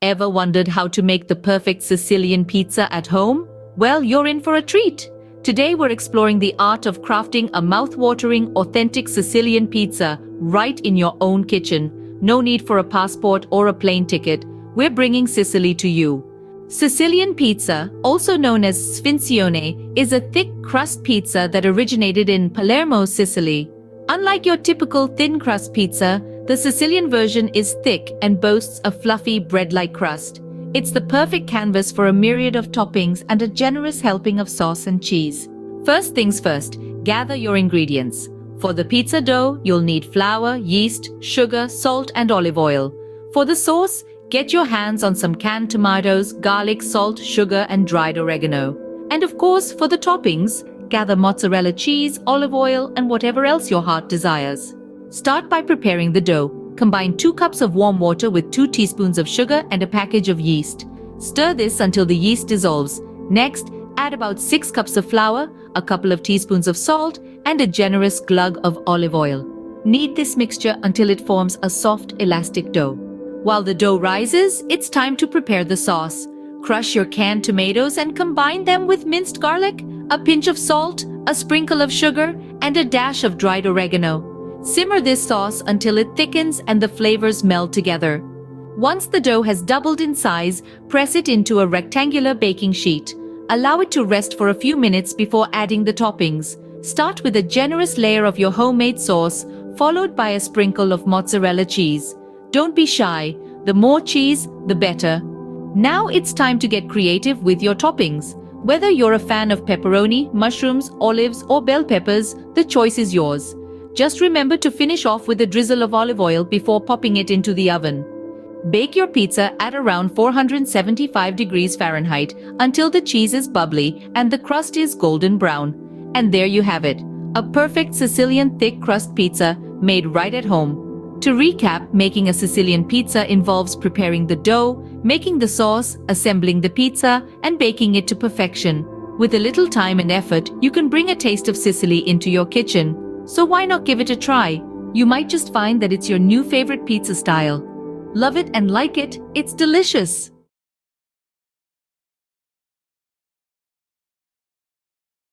Ever wondered how to make the perfect Sicilian pizza at home? Well, you're in for a treat. Today we're exploring the art of crafting a mouth-watering, authentic Sicilian pizza right in your own kitchen. No need for a passport or a plane ticket. We're bringing Sicily to you. Sicilian pizza, also known as sfincione, is a thick crust pizza that originated in Palermo, Sicily. Unlike your typical thin crust pizza, the Sicilian version is thick and boasts a fluffy bread-like crust. It's the perfect canvas for a myriad of toppings and a generous helping of sauce and cheese. First things first, gather your ingredients. For the pizza dough, you'll need flour, yeast, sugar, salt, and olive oil. For the sauce, get your hands on some canned tomatoes, garlic, salt, sugar, and dried oregano. And of course, for the toppings, gather mozzarella cheese, olive oil, and whatever else your heart desires. Start by preparing the dough. Combine 2 cups of warm water with 2 teaspoons of sugar and a package of yeast. Stir this until the yeast dissolves. Next, add about 6 cups of flour, a couple of teaspoons of salt, and a generous glug of olive oil. Knead this mixture until it forms a soft, elastic dough. While the dough rises, it's time to prepare the sauce. Crush your canned tomatoes and combine them with minced garlic, a pinch of salt, a sprinkle of sugar, and a dash of dried oregano. Simmer this sauce until it thickens and the flavors meld together. Once the dough has doubled in size, press it into a rectangular baking sheet. Allow it to rest for a few minutes before adding the toppings. Start with a generous layer of your homemade sauce, followed by a sprinkle of mozzarella cheese. Don't be shy. The more cheese, the better. Now it's time to get creative with your toppings. Whether you're a fan of pepperoni, mushrooms, olives, or bell peppers, the choice is yours. Just remember to finish off with a drizzle of olive oil before popping it into the oven. Bake your pizza at around 475 degrees Fahrenheit until the cheese is bubbly and the crust is golden brown. And there you have it, a perfect Sicilian thick crust pizza made right at home. To recap, making a Sicilian pizza involves preparing the dough, making the sauce, assembling the pizza, and baking it to perfection. With a little time and effort, you can bring a taste of Sicily into your kitchen. So why not give it a try? You might just find that it's your new favorite pizza style. Love it and like it, it's delicious!